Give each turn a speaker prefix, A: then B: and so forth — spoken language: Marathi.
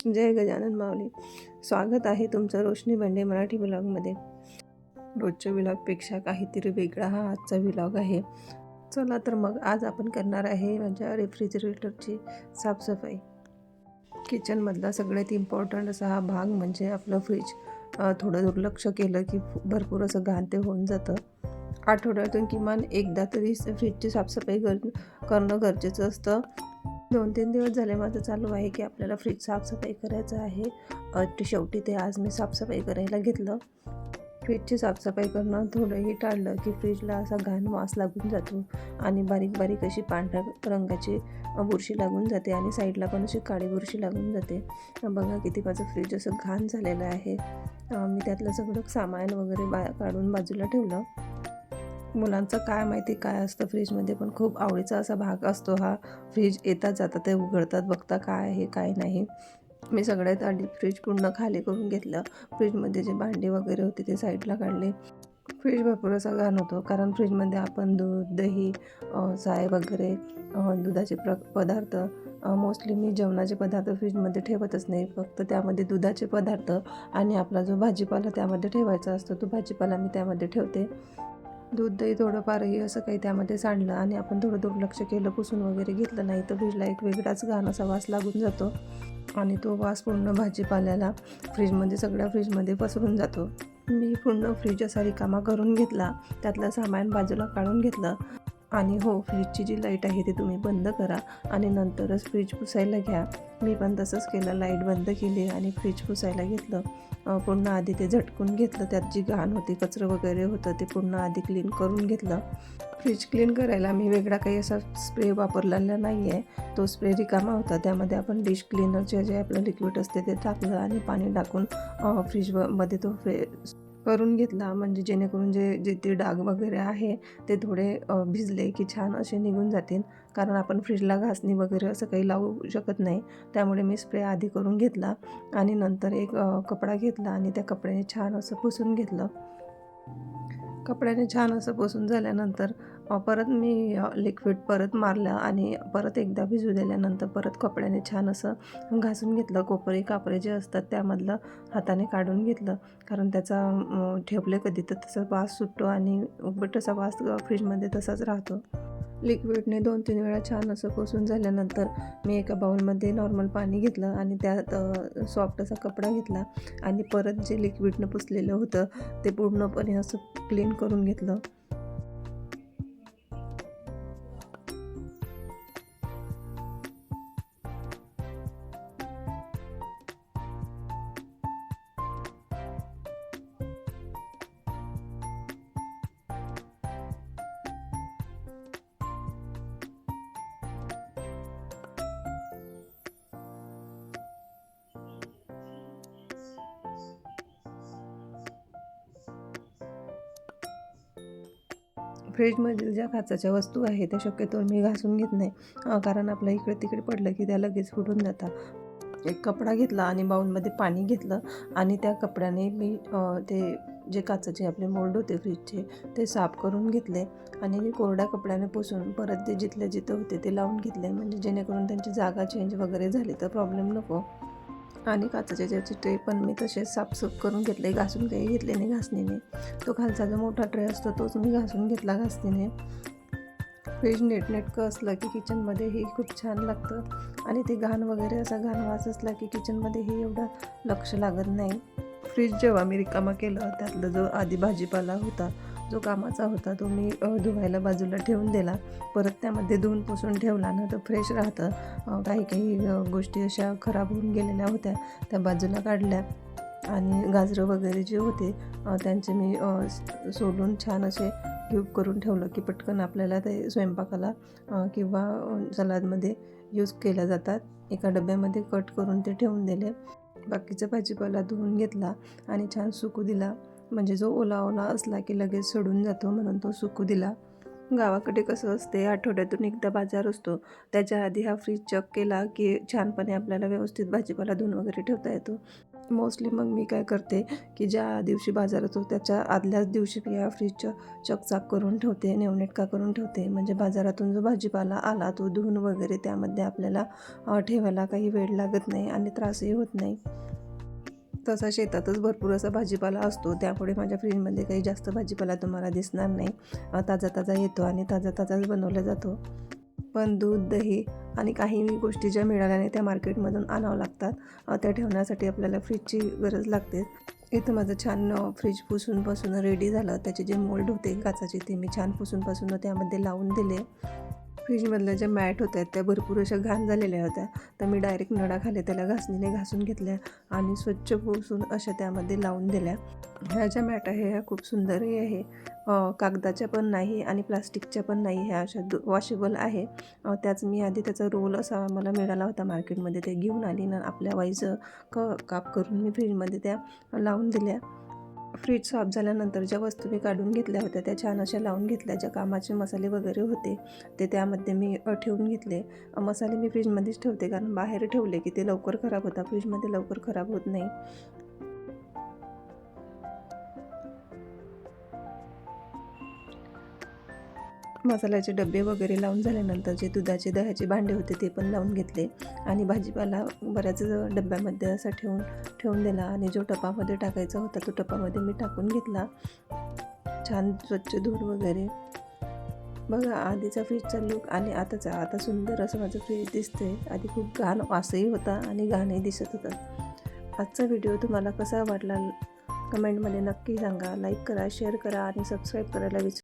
A: जय गजानन माऊली. स्वागत आहे तुमचं रोशनी बंडे मराठी व्लॉगमध्ये. रोजच्या व्लॉगपेक्षा काहीतरी वेगळा हा आजचा व्लॉग आहे. चला तर मग आज आपण करणार आहे माझ्या रेफ्रिजरेटरची साफसफाई. किचनमधला सगळ्यात इम्पॉर्टंट असा हा भाग म्हणजे आपलं फ्रीज. थोडं दुर्लक्ष केलं की भरपूर असं घाण ते होऊन जातं. आठवड्यातून किमान एकदा तरी फ्रीजची साफसफाई करणं गरजेचं असतं. 2-3 दिवस झाले माझं चालू आहे की आपल्याला फ्रीज साफसफाई करायचं आहे. शेवटी ते आज मी साफसफाई करायला घेतलं. फ्रीजची साफसफाई करणं थोडंही टाळलं की फ्रीजला असा घाण वास लागून जातो आणि बारीक बारीक अशी पांढऱ्या रंगाची बुरशी लागून जाते आणि साईडला पण अशी काळी बुरशी लागून जाते. बघा किती माझं फ्रीज असं घाण झालेलं आहे. मी त्यातलं सगळं सामान वगैरे काढून बाजूला ठेवलं. मुलांचं काय माहिती काय असतं फ्रीजमध्ये, पण खूप आवडीचा असा भाग असतो हा. फ्रीज येतात जातात ते उघडतात, बघता काय आहे काय नाही. मी सगळ्यात आधी फ्रीज पूर्ण खाली करून घेतलं. फ्रीजमध्ये जे भांडे वगैरे होते ते साईडला काढले. फ्रीज भरपूर असा घाण होतो कारण फ्रीजमध्ये आपण दूध, दही, चाय वगैरे दुधाचे पदार्थ, मोस्टली मी जेवणाचे पदार्थ फ्रीजमध्ये ठेवतच नाही. फक्त त्यामध्ये दुधाचे पदार्थ आणि आपला जो भाजीपाला त्यामध्ये ठेवायचा असतो तो भाजीपाला मी त्यामध्ये ठेवते. दूध, दही थोडंफारही असं काही त्यामध्ये सांडलं आणि आपण थोडं दुर्लक्ष केलं, पुसून वगैरे घेतलं नाही तर फ्रीजला एक वेगळाच घाण असा वास लागून जातो आणि तो वास पूर्ण भाजीपाल्याला सगळ्या फ्रीजमध्ये पसरून जातो. मी पूर्ण फ्रीज असा रिकामा करून घेतला, त्यातलं सामान बाजूला काढून घेतलं आणि हो, फ्रीजची जी लाईट आहे ती तुम्ही बंद करा आणि नंतरच फ्रीज पुसायला घ्या. मी पण तसंच केलं, लाईट बंद केली आणि फ्रीज पुसायला घेतलं. पूर्ण आधी ते झटकून घेतलं, त्यात जी घाण होती, कचरं वगैरे होतं ते पूर्ण आधी क्लीन करून घेतलं. फ्रीज क्लीन करायला मी वेगळा काही असा स्प्रे वापरलेला नाही आहे. तो स्प्रे रिकामा होता, त्यामध्ये आपण डिश क्लीनरचे जे आपलं लिक्विड असते ते टाकलं आणि पाणी टाकून फ्रीजमध्ये तो करून घेतला. म्हणजे जेणेकरून जे ते डाग वगैरे आहे ते थोडे भिजले की छान असे निघून जातील. कारण आपण फ्रीजला घासणी वगैरे असं काही लावू शकत नाही, त्यामुळे मी स्प्रे आधी करून घेतला आणि नंतर एक कपडा घेतला आणि त्या कपड्याने छान असं पुसून घेतलं. कपड्याने छान असं पुसून झाल्यानंतर परत मी लिक्विड परत मारलं आणि परत एकदा भिजू दिल्यानंतर परत कपड्याने छान असं घासून घेतलं. कोपरे कापरे जे असतात त्यामधलं हाताने काढून घेतलं, कारण त्याचा ठेवले कधी तर तसा वास सुटतो आणि उबट असा वास फ्रीजमध्ये तसाच राहतो. लिक्विडने 2-3 वेळा छान असं पुसून झाल्यानंतर मी एका बाउलमध्ये नॉर्मल पाणी घेतलं आणि त्यात सॉफ्ट असा कपडा घेतला आणि परत जे लिक्विडनं पुसलेलं होतं ते पूर्णपणे असं क्लीन करून घेतलं. फ्रीजमधील ज्या काचेच्या वस्तू आहेत त्या शक्यतो मी घासून घेत नाही, कारण आपलं इकडे तिकडे पडलं की त्या लगेच फुटून जातात. एक कपडा घेतला आणि बाउलमध्ये पाणी घेतलं आणि त्या कपड्याने मी ते जे काचेचे आपले मोल्ड होते फ्रीजचे ते साफ करून घेतले आणि कोरड्या कपड्याने पुसून परत ते जिथं होते ते लावून घेतले, म्हणजे जेणेकरून त्यांची जागा चेंज वगैरे झाली तर प्रॉब्लेम नको. आणि काचेचे ज्याचे ट्रे पण मी तसेच साफसूफ करून घेतले, घासून काही घेतले नाही घासणीने. तो खालचा जो मोठा ट्रे असतो तोच मी घासून घेतला घासणीने. फ्रीज नीटनेटकं असलं की किचनमध्येही खूप छान लागतं आणि ते घाण वगैरे असा घाण वास असला की किचनमध्येही एवढं लक्ष लागत नाही. फ्रीज जेव्हा मी रिकामा केलं त्यातला जो आधी भाजीपाला होता जो कामाचा होता तो मी धुवायला बाजूला ठेवून दिला. परत त्यामध्ये धुवून पुसून ठेवला ना तर फ्रेश राहतं. काही गोष्टी अशा खराब होऊन गेलेल्या होत्या त्या बाजूला काढल्या आणि गाजरं वगैरे जे होते त्यांचे मी सोलून छान असे क्यूब करून ठेवलं की पटकन आपल्याला ते स्वयंपाकाला किंवा सलादमध्ये यूज केल्या जातात. एका डब्यामध्ये कट करून ते ठेवून दिले. बाकीचा भाजीपाला धुवून घेतला आणि छान सुकू दिला, म्हणजे जो ओला ओला असला की लगेच सडून जातो म्हणून तो सुकू दिला. गावाकडे कसं असते, आठवड्यातून एकदा बाजार असतो. त्याच्या आधी हा फ्रीज चेक केला की छानपणे आपल्याला व्यवस्थित भाजीपाला धुवून वगैरे ठेवता येतो. मोस्टली मग मी काय करते की ज्या दिवशी बाजार असतो त्याच्या आदल्याच दिवशी मी या फ्रीजचं चकचाक करून ठेवते, नेमणूटका करून ठेवते. म्हणजे बाजारातून जो भाजीपाला आला तो धुवून वगैरे त्यामध्ये आपल्याला ठेवायला काही वेळ लागत नाही आणि त्रासही होत नाही. तसा शेतातच भरपूर असा भाजीपाला असतो, त्यामुळे माझ्या फ्रीजमध्ये काही जास्त भाजीपाला तुम्हाला दिसणार नाही. ताजा ताजा येतो आणि ताजा ताजाच बनवला जातो. पण दूध, दही आणि काही गोष्टी ज्या मिळाल्या नाही त्या मार्केटमधून आणावं लागतात. त्या ठेवण्यासाठी आपल्याला फ्रीजची गरज लागते. इथं माझं छान फ्रीज पुसून रेडी झालं. त्याचे जे मोल्ड होते काचाचे ते मी छान पुसून त्यामध्ये लावून दिले. फ्रीजमधल्या ज्या मॅट होत्या त्या भरपूर अशा घाण झालेल्या होत्या, तर मी डायरेक्ट नळाखाली त्याला घासणीने घासून घेतल्या आणि स्वच्छ पुसून अशा त्यामध्ये लावून दिल्या. ह्या ज्या मॅट आहे ह्या खूप सुंदरही आहे. कागदाच्या पण नाही आणि प्लास्टिकच्या पण नाही, ह्या अशा वॉशेबल आहे. त्याच मी आधी त्याचा रोल असा मला मिळाला होता मार्केटमध्ये, ते घेऊन आली ना आपल्या वाईचं काप करून मी फ्रीजमध्ये त्या लावून दिल्या. फ्रीज साफ झाल्यानंतर ज्या वस्तू मी काढून घेतल्या होत्या त्या छान अशा लावून घेतल्या. ज्या कामाचे मसाले वगैरे होते ते त्यामध्ये मी ठेवून घेतले. मसाले मी फ्रीजमध्येच ठेवते, कारण बाहेर ठेवले की ते लवकर खराब होतात, फ्रीजमध्ये लवकर खराब होत नाही. मसाल्याचे डबे वगैरे लावून झाल्यानंतर जे दुधाचे दह्याचे भांडे होते ते पण लावून घेतले आणि भाजीपाला बऱ्याच डब्यामध्ये असा ठेवून दिला आणि जो टपामध्ये टाकायचा होता तो टपामध्ये मी टाकून घेतला, छान स्वच्छ धुवून वगैरे. बघा आधीचा फ्रीजचा लूक आणि आता सुंदर असं माझं फ्रीज दिसतंय. आधी खूप घाण वासही होता आणि घाणही दिसत होता. आजचा व्हिडिओ तुम्हाला कसा वाटला कमेंटमध्ये नक्की सांगा. लाईक करा, शेअर करा आणि सबस्क्राईब करायला विसरू